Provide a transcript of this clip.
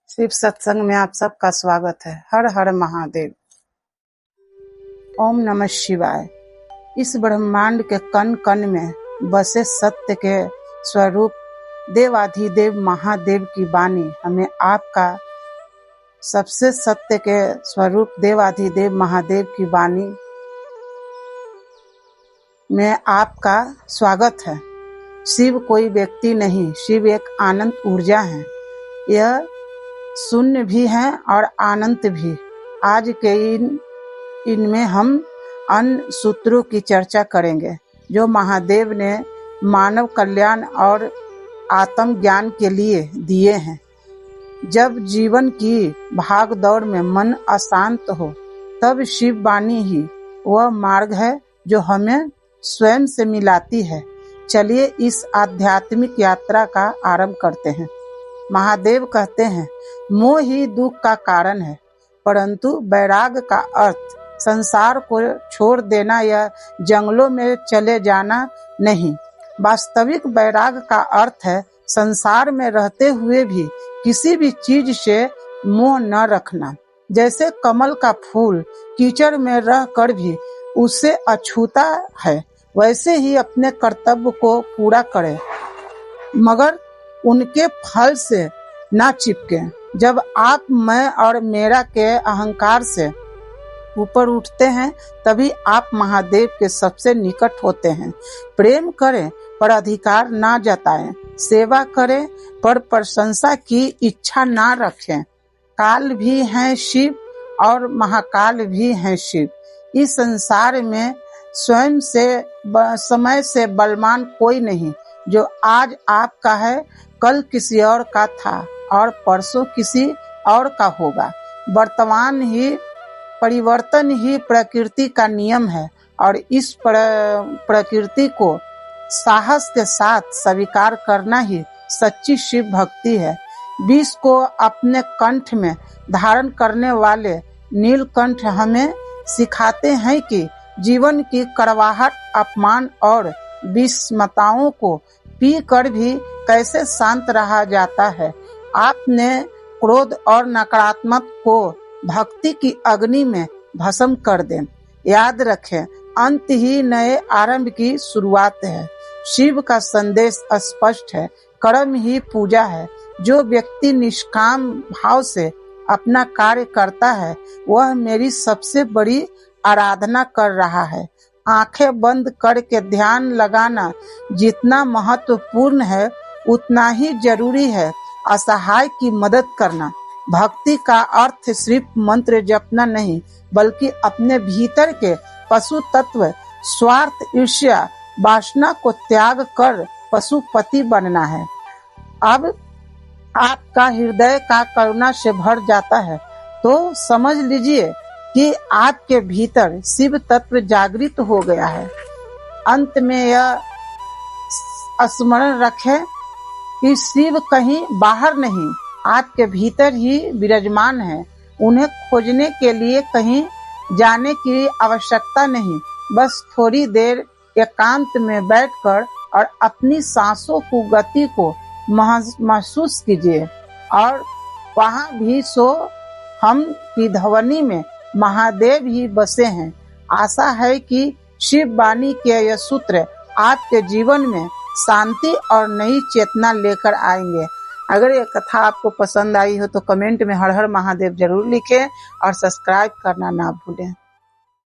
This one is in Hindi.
शिव सत्संग में आप सबका स्वागत है। हर हर महादेव। ओम नमः शिवाय। इस ब्रह्मांड के कण कण में बसे सत्य के स्वरूप देवाधिदेव महादेव की वाणी हमें आपका सबसे सत्य के स्वरूप देवाधिदेव महादेव की वाणी में आपका स्वागत है। शिव कोई व्यक्ति नहीं, शिव एक आनंद ऊर्जा है। यह शून्य भी है और अनंत भी। आज के इनमें हम अन्य सूत्रों की चर्चा करेंगे जो महादेव ने मानव कल्याण और आत्म ज्ञान के लिए दिए हैं। जब जीवन की भाग दौड़ में मन अशांत हो तब शिव वाणी ही वह मार्ग है जो हमें स्वयं से मिलाती है। चलिए इस आध्यात्मिक यात्रा का आरंभ करते हैं। महादेव कहते हैं, मोह ही दुख का कारण है, परंतु वैराग का अर्थ संसार को छोड़ देना या जंगलों में चले जाना नहीं। वास्तविक वैराग का अर्थ है संसार में रहते हुए भी किसी भी चीज से मोह न रखना। जैसे कमल का फूल कीचड़ में रह कर भी उससे अछूता है, वैसे ही अपने कर्तव्य को पूरा करे मगर उनके फल से ना चिपके। जब आप मैं और मेरा के अहंकार से ऊपर उठते हैं तभी आप महादेव के सबसे निकट होते हैं। प्रेम करें पर अधिकार ना जताएं, सेवा करें पर प्रशंसा की इच्छा ना रखें। काल भी हैं शिव और महाकाल भी हैं शिव। इस संसार में स्वयं से समय से बलवान कोई नहीं। जो आज आपका है कल किसी और का था और परसों किसी और का होगा। परिवर्तन ही प्रकृति का नियम है और इस प्रकृति को साहस के साथ स्वीकार करना ही सच्ची शिव भक्ति है। विष को अपने कंठ में धारण करने वाले नीलकंठ हमें सिखाते हैं कि जीवन की कड़वाहट, अपमान और विषमताओं को पी कर भी कैसे शांत रहा जाता है। आपने क्रोध और नकारात्मक को भक्ति की अग्नि में भस्म कर दें। याद रखें, अंत ही नए आरंभ की शुरुआत है। शिव का संदेश स्पष्ट है, कर्म ही पूजा है। जो व्यक्ति निष्काम भाव से अपना कार्य करता है वह मेरी सबसे बड़ी आराधना कर रहा है। आंखें बंद करके ध्यान लगाना जितना महत्वपूर्ण है उतना ही जरूरी है असहाय की मदद करना। भक्ति का अर्थ सिर्फ मंत्र जपना नहीं, बल्कि अपने भीतर के पशु तत्व स्वार्थ, ईर्ष्या, वासना को त्याग कर पशुपति बनना है। अब आपका हृदय का करुणा से भर जाता है तो समझ लीजिए कि आपके भीतर शिव तत्व जागृत हो गया है। अंत में यह स्मरण रखें कि शिव कहीं बाहर नहीं, आपके भीतर ही विराजमान है। उन्हें खोजने के लिए कहीं जाने की आवश्यकता नहीं, बस थोड़ी देर एकांत में बैठकर और अपनी सांसों की गति को महसूस कीजिए और वहां भी सो हम की ध्वनि में महादेव ही बसे हैं। आशा है कि शिव वाणी के यह सूत्र आपके जीवन में शांति और नई चेतना लेकर आएंगे। अगर ये कथा आपको पसंद आई हो तो कमेंट में हर हर महादेव जरूर लिखें और सब्सक्राइब करना ना भूलें।